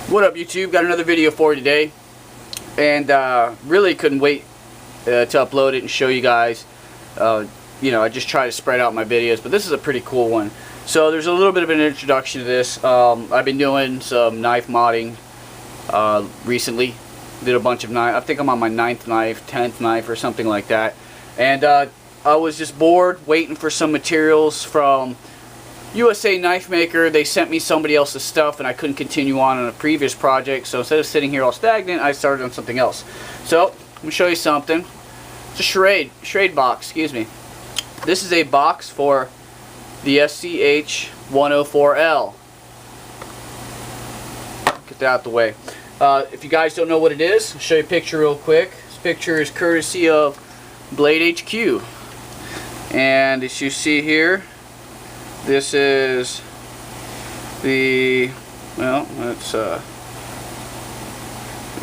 What up, YouTube? Got another video for you today, and really couldn't wait to upload it and show you guys. You know, I just try to spread out my videos, but this is a pretty cool one. So there's a little bit of an introduction to this. I've been doing some knife modding recently. Did a bunch of knife. I think I'm on my 9th knife, 10th knife, or something like that. And I was just bored, waiting for some materials from USA Knife Maker. They sent me somebody else's stuff and I couldn't continue on a previous project, so instead of sitting here all stagnant, I started on something else. So I'm going to show you something. It's a Schrade box, excuse me. This is a box for the SCH 104L. Get that out the way. If you guys don't know what it is, I'll show you a picture real quick. This picture is courtesy of Blade HQ, and as you see here, this is the, well, let's let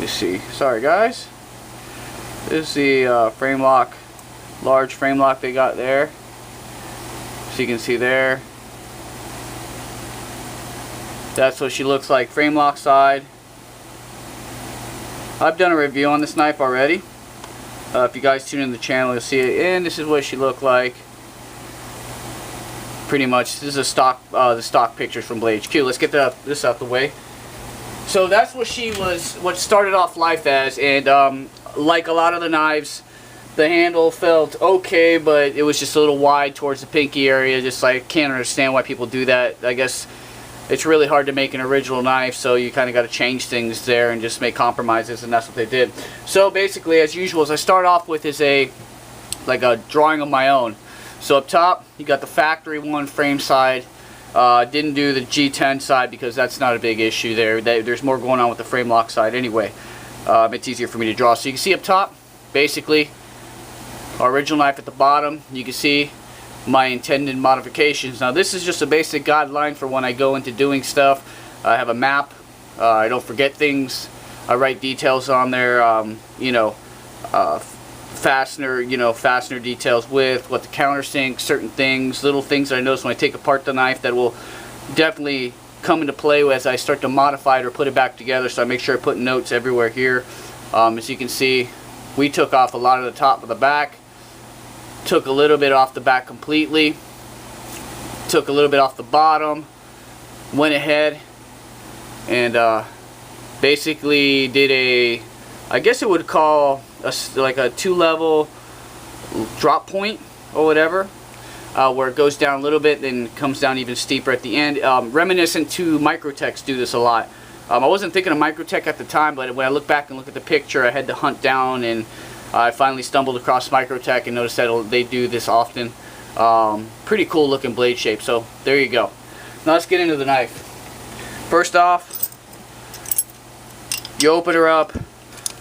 me see. Sorry guys. This is the frame lock, large frame lock they got there. So you can see there. That's what she looks like, frame lock side. I've done a review on this knife already. If you guys tune in the channel, you'll see it. And this is what she looked like. Pretty much, this is a stock, the stock pictures from Blade HQ. Let's get this out the way. So that's what she was, what started off life as, and like a lot of the knives, the handle felt okay, but it was just a little wide towards the pinky area. Just like, can't understand why people do that. I guess it's really hard to make an original knife, so you kind of got to change things there and just make compromises, and that's what they did. So basically, as usual, as I start off with is a drawing of my own. So up top, you got the factory one frame side. Didn't do the G10 side because that's not a big issue there. There's more going on with the frame lock side anyway. It's easier for me to draw. So you can see up top, basically, our original knife at the bottom. You can see my intended modifications. Now this is just a basic guideline for when I go into doing stuff. I have a map. I don't forget things. I write details on there. You know, fastener details with what the countersink, certain things, little things that I notice when I take apart the knife that will definitely come into play as I start to modify it or put it back together. So I make sure I put notes everywhere here. As you can see, we took off a lot of the top of the back, took a little bit off the back completely, took a little bit off the bottom, went ahead and basically did a, I guess it would call like a 2-level drop point or whatever, where it goes down a little bit then comes down even steeper at the end. Reminiscent to Microtechs do this a lot. I wasn't thinking of Microtech at the time, but when I look back and look at the picture, I had to hunt down, and I finally stumbled across Microtech and noticed that they do this often. Pretty cool looking blade shape. So there you go. Now let's get into the knife. First off, you open her up.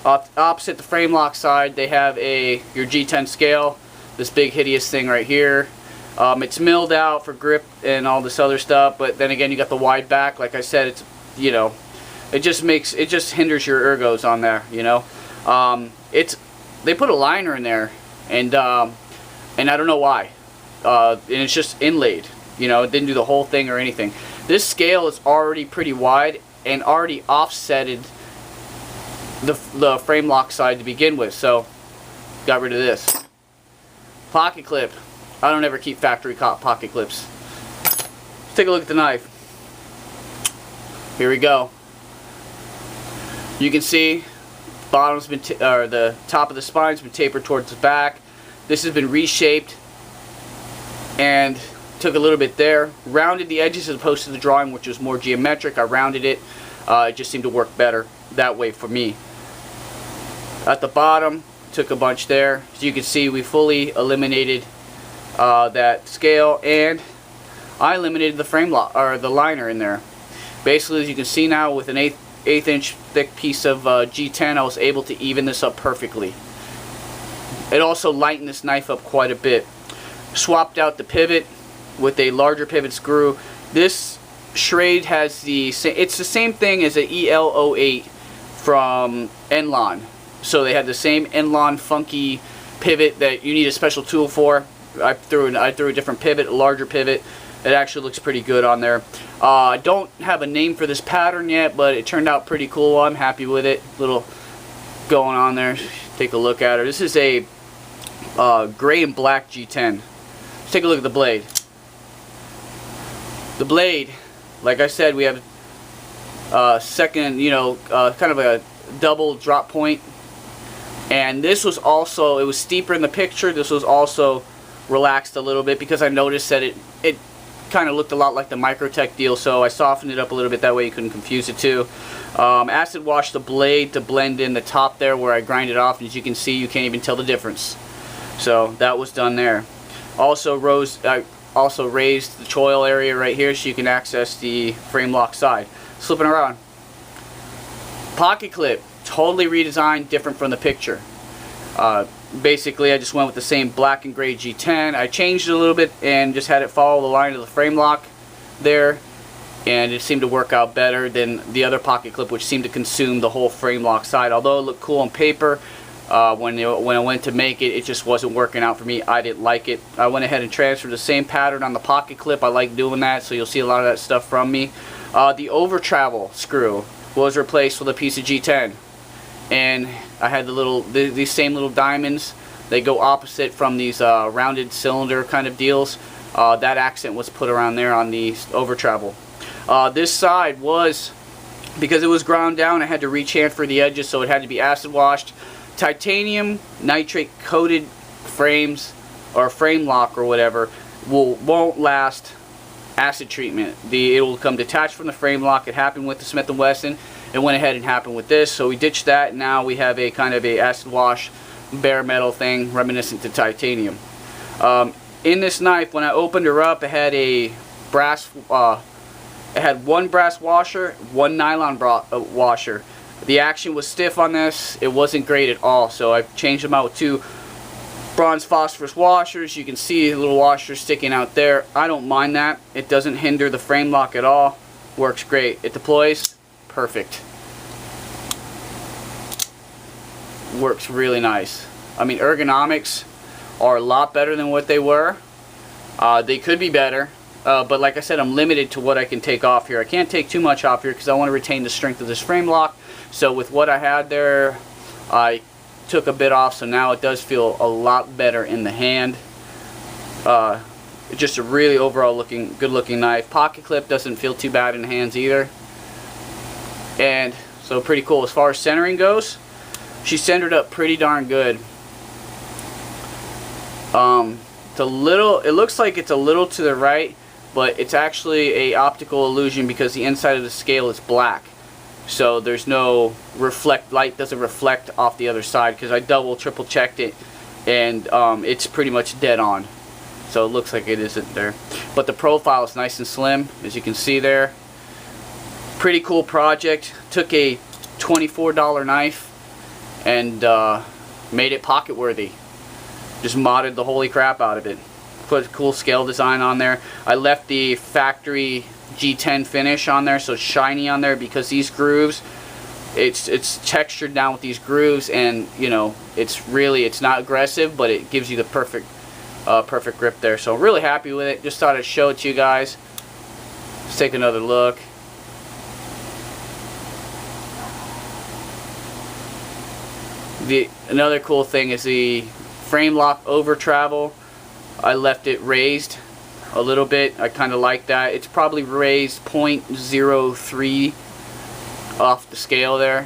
Opposite the frame lock side, they have your G10 scale, this big hideous thing right here. It's milled out for grip and all this other stuff, but then again, you got the wide back. Like I said, it's, you know, it just hinders your ergos on there. You know, they put a liner in there, and I don't know why, and it's just inlaid. You know, it didn't do the whole thing or anything. This scale is already pretty wide and already offsetted the frame lock side to begin with, so got rid of this. Pocket clip. I don't ever keep factory pocket clips. Let's take a look at the knife. Here we go. You can see bottom's been or the top of the spine's been tapered towards the back. This has been reshaped and took a little bit there. Rounded the edges as opposed to the drawing, which was more geometric. I rounded it. It just seemed to work better that way for me. At the bottom, took a bunch there. As you can see, we fully eliminated that scale, and I eliminated the frame lock or the liner in there. Basically, as you can see now, with an eighth inch thick piece of G10, I was able to even this up perfectly. It also lightened this knife up quite a bit. Swapped out the pivot with a larger pivot screw. This Schrade has it's the same thing as an EL08 from Enlon. So they had the same Enlon funky pivot that you need a special tool for. I threw a different pivot, a larger pivot. it actually looks pretty good on there. I don't have a name for this pattern yet, but it turned out pretty cool. I'm happy with it. Little going on there. Take a look at it. This is a gray and black G10. Let's take a look at the blade. The blade, like I said, we have second, kind of a double drop point. And this was also, it was steeper in the picture. This was also relaxed a little bit because I noticed that it kind of looked a lot like the Microtech deal, so I softened it up a little bit, that way you couldn't confuse it too. Acid washed the blade to blend in the top there where I grind it off, and as you can see, you can't even tell the difference. So that was done there. Also raised the choil area right here so you can access the frame lock side. Slipping around. Pocket clip, totally redesigned, different from the picture. Basically, I just went with the same black and gray G10. I changed it a little bit and just had it follow the line of the frame lock there, and it seemed to work out better than the other pocket clip, which seemed to consume the whole frame lock side. Although it looked cool on paper, when I went to make it, it just wasn't working out for me. I didn't like it. I went ahead and transferred the same pattern on the pocket clip. I like doing that, so you'll see a lot of that stuff from me. The over travel screw was replaced with a piece of G10. And I had these same little diamonds. They go opposite from these rounded cylinder kind of deals. That accent was put around there on the over travel. This side was, because it was ground down, I had to re-chamfer the edges, so it had to be acid washed. Titanium nitrate coated frames or frame lock or whatever won't last acid treatment. It will come detached from the frame lock. It happened with the Smith & Wesson. It went ahead and happened with this, so we ditched that, and now we have a kind of a acid wash bare metal thing reminiscent to titanium. In this knife, when I opened her up, it had a brass it had one brass washer, one nylon washer. The action was stiff on this. It wasn't great at all, so I changed them out with two bronze phosphorus washers. You can see a little washer sticking out there. I don't mind that. It doesn't hinder the frame lock at all. Works great. It deploys perfect. Works really nice. I mean, ergonomics are a lot better than what they were. They could be better, but like I said, I'm limited to what I can take off here. I can't take too much off here because I want to retain the strength of this frame lock. So with what I had there, I took a bit off, so now it does feel a lot better in the hand. Just a really overall good looking knife. Pocket clip doesn't feel too bad in the hands either. And so pretty cool. As far as centering goes, she centered up pretty darn good. It looks like it's a little to the right, but it's actually a optical illusion because the inside of the scale is black. So there's no light doesn't reflect off the other side, because I triple checked it, and it's pretty much dead on. So it looks like it isn't there. But the profile is nice and slim, as you can see there. Pretty cool project. Took a $24 knife and made it pocket worthy. Just modded the holy crap out of it. Put a cool scale design on there. I left the factory G10 finish on there, so it's shiny on there, because these grooves, it's textured down with these grooves, and it's not aggressive, but it gives you the perfect grip there. So I'm really happy with it. Just thought I'd show it to you guys. Let's take another look. Another cool thing is the frame lock over travel. I left it raised a little bit. I kind of like that. It's probably raised 0.03 off the scale there,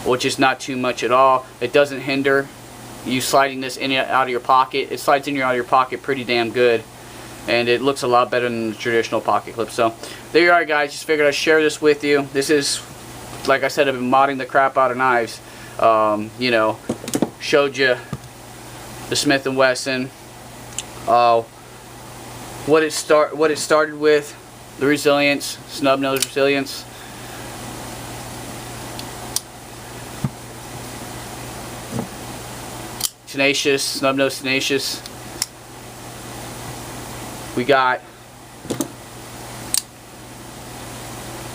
which is not too much at all. It doesn't hinder you sliding this in and out of your pocket. It slides in and out of your pocket pretty damn good, and it looks a lot better than the traditional pocket clip. So there you are, guys. Just figured I'd share this with you. This is, like I said, I've been modding the crap out of knives. Showed you the Smith & Wesson, what it started with, the resilience, snub nose resilience. Tenacious, snub nose tenacious. We got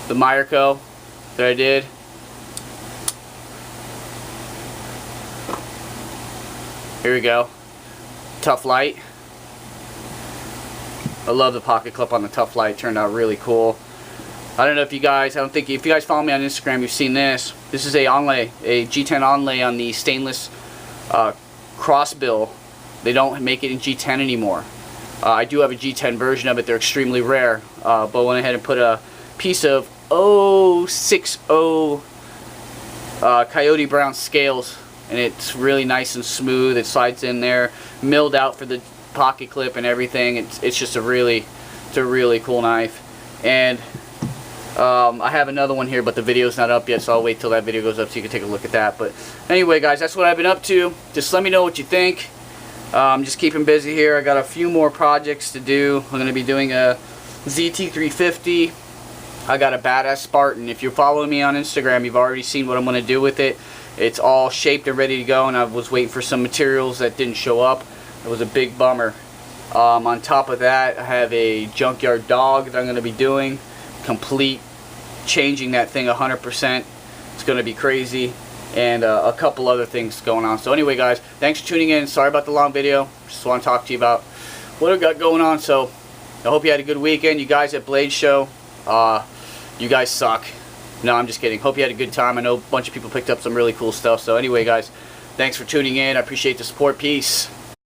the Meyerco that I did. Here we go. Tough light. I love the pocket clip on the Tough Light. It turned out really cool. I don't know if you guys, if you guys follow me on Instagram, you've seen this. This is a onlay, a G10 onlay on the stainless crossbill. They don't make it in G10 anymore. I do have a G10 version of it. They're extremely rare. But went ahead and put a piece of 060 Coyote Brown scales, and it's really nice and smooth. It slides in there, milled out for the pocket clip and everything. It's just a really cool knife. And I have another one here, but the video's not up yet, so I'll wait till that video goes up so you can take a look at that. But anyway, guys, that's what I've been up to. Just let me know what you think. I'm just keeping busy here. I got a few more projects to do. I'm going to be doing a ZT350. I got a badass Spartan. If you're following me on Instagram, you've already seen what I'm going to do with it. It's all shaped and ready to go, and I was waiting for some materials that didn't show up. It was a big bummer. On top of that, I have a junkyard dog that I'm going to be doing. Complete, changing that thing 100%. It's going to be crazy, and a couple other things going on. So anyway, guys, thanks for tuning in. Sorry about the long video. Just want to talk to you about what I've got going on. So I hope you had a good weekend. You guys at Blade Show, you guys suck. No, I'm just kidding. Hope you had a good time. I know a bunch of people picked up some really cool stuff. So anyway, guys, thanks for tuning in. I appreciate the support. Peace.